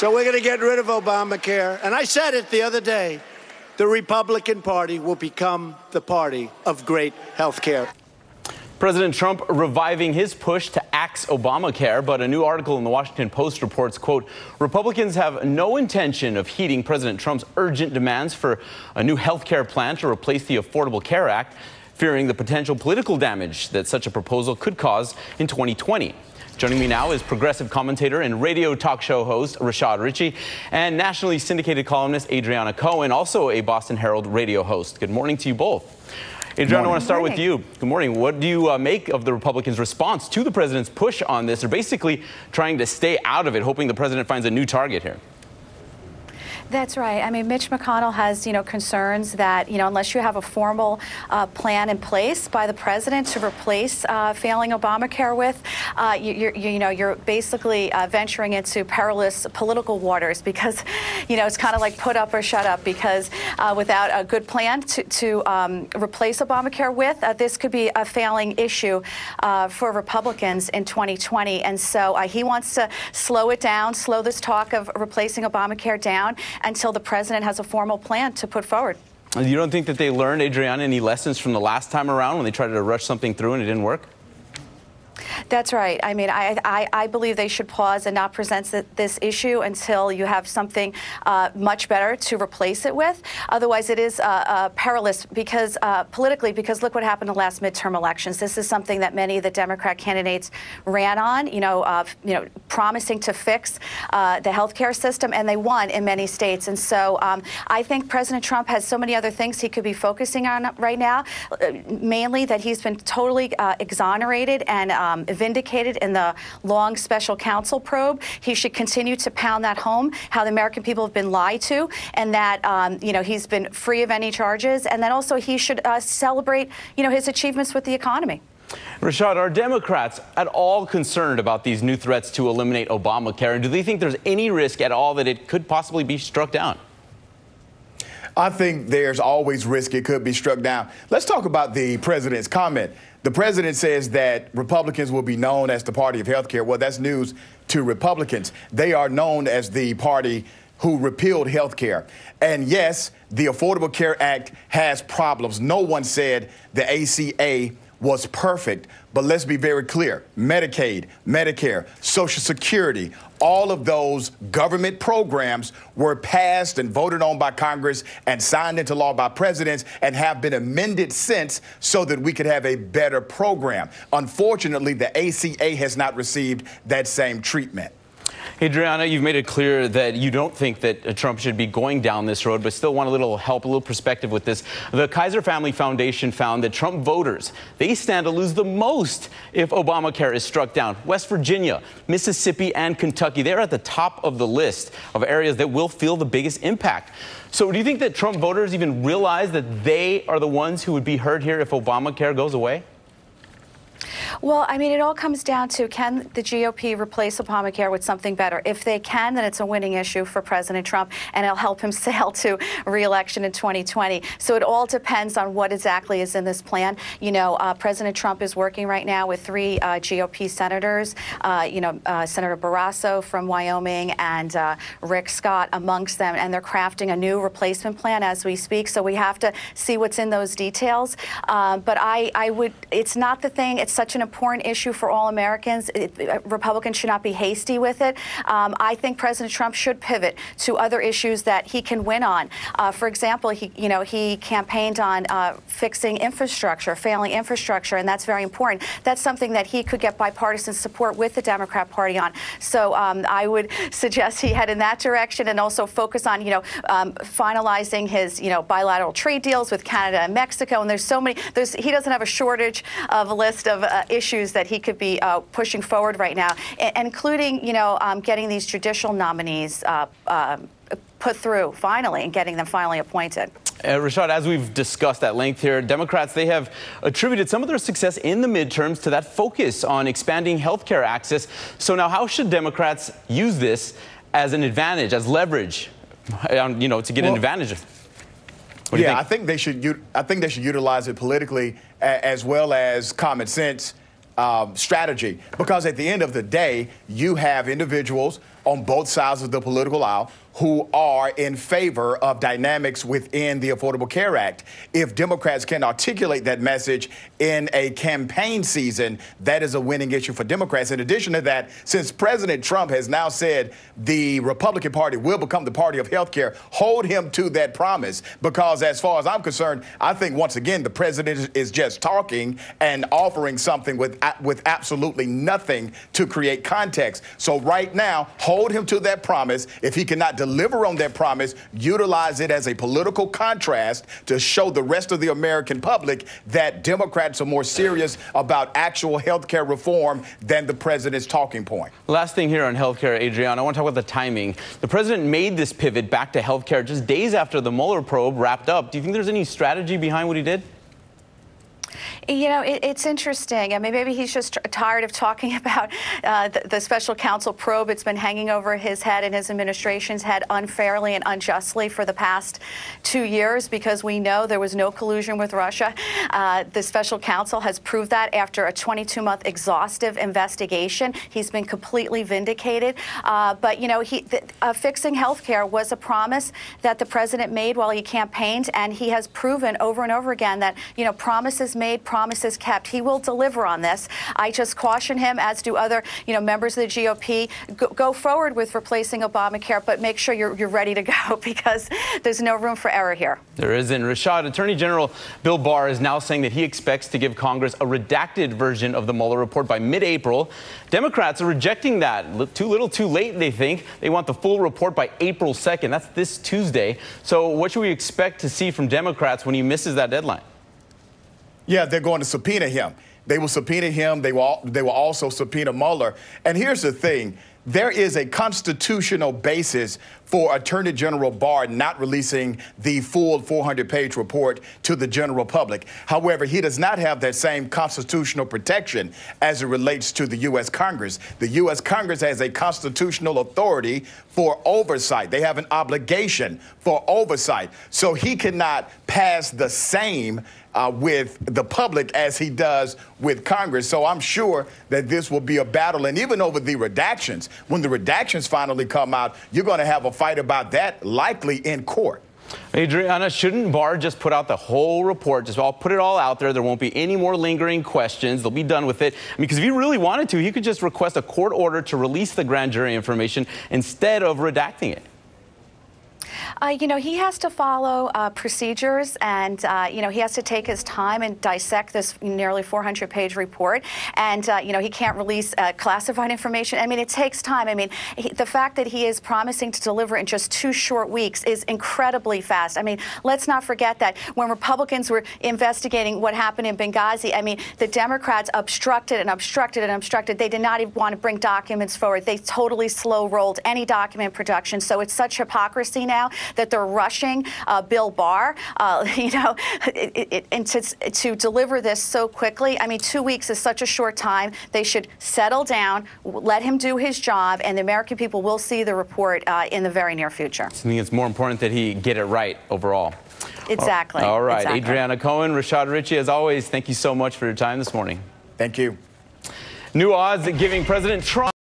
So we're going to get rid of Obamacare. And I said it the other day, the Republican Party will become the party of great health care. President Trump reviving his push to axe Obamacare, but a new article in the Washington Post reports, quote, Republicans have no intention of heeding President Trump's urgent demands for a new health care plan to replace the Affordable Care Act, fearing the potential political damage that such a proposal could cause in 2020. Joining me now is progressive commentator and radio talk show host Rashad Richey and nationally syndicated columnist Adriana Cohen, also a Boston Herald radio host. Good morning to you both. Adriana, I want to start with you. Good morning. What do you make of the Republicans' response to the president's push on this? They're basically trying to stay out of it, hoping the president finds a new target here. That's right. I mean, Mitch McConnell has, concerns that, unless you have a formal plan in place by the president to replace failing Obamacare with, you're basically venturing into perilous political waters because, it's kind of like put up or shut up because without a good plan to replace Obamacare with, this could be a failing issue for Republicans in 2020. And so he wants to slow it down, slow this talk of replacing Obamacare down until the president has a formal plan to put forward. You don't think that they learned, Adriana, any lessons from the last time around when they tried to rush something through and it didn't work? That's right. I mean, I believe they should pause and not present this issue until you have something much better to replace it with. Otherwise, it is perilous because politically, because look what happened in the last midterm elections. This is something that many of the Democrat candidates ran on, promising to fix the healthcare system, and they won in many states. And so I think President Trump has so many other things he could be focusing on right now, mainly that he's been totally exonerated and vindicated in the long special counsel probe. He should continue to pound that home, how the American people have been lied to, and that, he's been free of any charges. And then also he should celebrate, his achievements with the economy. Rashad, are Democrats at all concerned about these new threats to eliminate Obamacare? And do they think there's any risk at all that it could possibly be struck down? I think there's always risk it could be struck down. Let's talk about the president's comment. The president says that Republicans will be known as the party of health care. Well, that's news to Republicans. They are known as the party who repealed health care. And yes, the Affordable Care Act has problems. No one said the ACA was perfect, but let's be very clear. Medicaid, Medicare, Social Security, all of those government programs were passed and voted on by Congress and signed into law by presidents and have been amended since so that we could have a better program. Unfortunately, the ACA has not received that same treatment. Adriana, you've made it clear that you don't think that Trump should be going down this road, but still want a little help, a little perspective with this. The Kaiser Family Foundation found that Trump voters, they stand to lose the most if Obamacare is struck down. West Virginia, Mississippi, and Kentucky, they're at the top of the list of areas that will feel the biggest impact. So do you think that Trump voters even realize that they are the ones who would be hurt here if Obamacare goes away? Well, I mean, it all comes down to, can the GOP replace Obamacare with something better? If they can, then it's a winning issue for President Trump, and it'll help him sail to re-election in 2020. So it all depends on what exactly is in this plan. President Trump is working right now with 3 GOP senators, Senator Barrasso from Wyoming and Rick Scott amongst them, and they're crafting a new replacement plan as we speak. So we have to see what's in those details. But it's not the thing. It's such an important issue for all Americans. Republicans should not be hasty with it. I think President Trump should pivot to other issues that he can win on. For example, he campaigned on fixing infrastructure, failing infrastructure, and that's very important. That's something that he could get bipartisan support with the Democrat Party on. So I would suggest he head in that direction and also focus on, finalizing his, bilateral trade deals with Canada and Mexico. And there's so many. He doesn't have a shortage of a list of issues that he could be pushing forward right now, including, getting these judicial nominees put through finally and getting them finally appointed. Rashad, as we've discussed at length here, Democrats, they have attributed some of their success in the midterms to that focus on expanding health care access. So now how should Democrats use this as an advantage, as leverage, to get an advantage? I think they should utilize it politically as well as common sense strategy, because at the end of the day, you have individuals on both sides of the political aisle who are in favor of dynamics within the Affordable Care Act. If Democrats can articulate that message in a campaign season, that is a winning issue for Democrats. In addition to that, since President Trump has now said the Republican Party will become the party of health care, hold him to that promise, because as far as I'm concerned, I think once again the president is just talking and offering something with absolutely nothing to create context. So right now, hold him to that promise. If he cannot deliver on that promise, utilize it as a political contrast to show the rest of the American public that Democrats are more serious about actual health care reform than the president's talking point. Last thing here on health care, Adrian, I want to talk about the timing. The president made this pivot back to health care just days after the Mueller probe wrapped up. Do you think there's any strategy behind what he did? You know, it's interesting. I mean, maybe he's just tired of talking about the special counsel probe. It's been hanging over his head and his administration's head unfairly and unjustly for the past 2 years, because we know there was no collusion with Russia. The special counsel has proved that after a 22-month exhaustive investigation. He's been completely vindicated. But, you know, fixing health care was a promise that the president made while he campaigned, and he has proven over and over again that, you know, promises made, promises kept. He will deliver on this. I just caution him, as do other, you know, members of the GOP, go forward with replacing Obamacare, but make sure you're ready to go, because there's no room for error here. There isn't. Rashad, Attorney General Bill Barr is now saying that he expects to give Congress a redacted version of the Mueller report by mid-April. Democrats are rejecting that. Too little, too late, they think. They want the full report by April 2nd. That's this Tuesday. So what should we expect to see from Democrats when he misses that deadline? Yeah, they're going to subpoena him. They will subpoena him. They will also subpoena Mueller. And here's the thing. There is a constitutional basis for Attorney General Barr not releasing the full 400-page report to the general public. However, he does not have that same constitutional protection as it relates to the U.S. Congress. The U.S. Congress has a constitutional authority for oversight. They have an obligation for oversight. So he cannot pass the same with the public as he does with Congress. So I'm sure that this will be a battle. And even over the redactions, when the redactions finally come out, you're going to have a fight about that, likely in court. Adriana, shouldn't Barr just put out the whole report? Just put it all out there. There won't be any more lingering questions. They'll be done with it. I mean, because if he really wanted to, he could just request a court order to release the grand jury information instead of redacting it. You know, he has to follow procedures, and, you know, he has to take his time and dissect this nearly 400-page report. And, you know, he can't release classified information. I mean, it takes time. I mean, the fact that he is promising to deliver in just 2 short weeks is incredibly fast. I mean, let's not forget that when Republicans were investigating what happened in Benghazi, I mean, the Democrats obstructed and obstructed and obstructed. They did not even want to bring documents forward. They totally slow-rolled any document production. So it's such hypocrisy now that they're rushing Bill Barr, you know, and to deliver this so quickly. I mean, 2 weeks is such a short time. They should settle down, let him do his job, and the American people will see the report in the very near future. I think it's more important that he get it right overall. Exactly. All right. Exactly. Adriana Cohen, Rashad Ritchie, as always, thank you so much for your time this morning. Thank you. New odds giving President Trump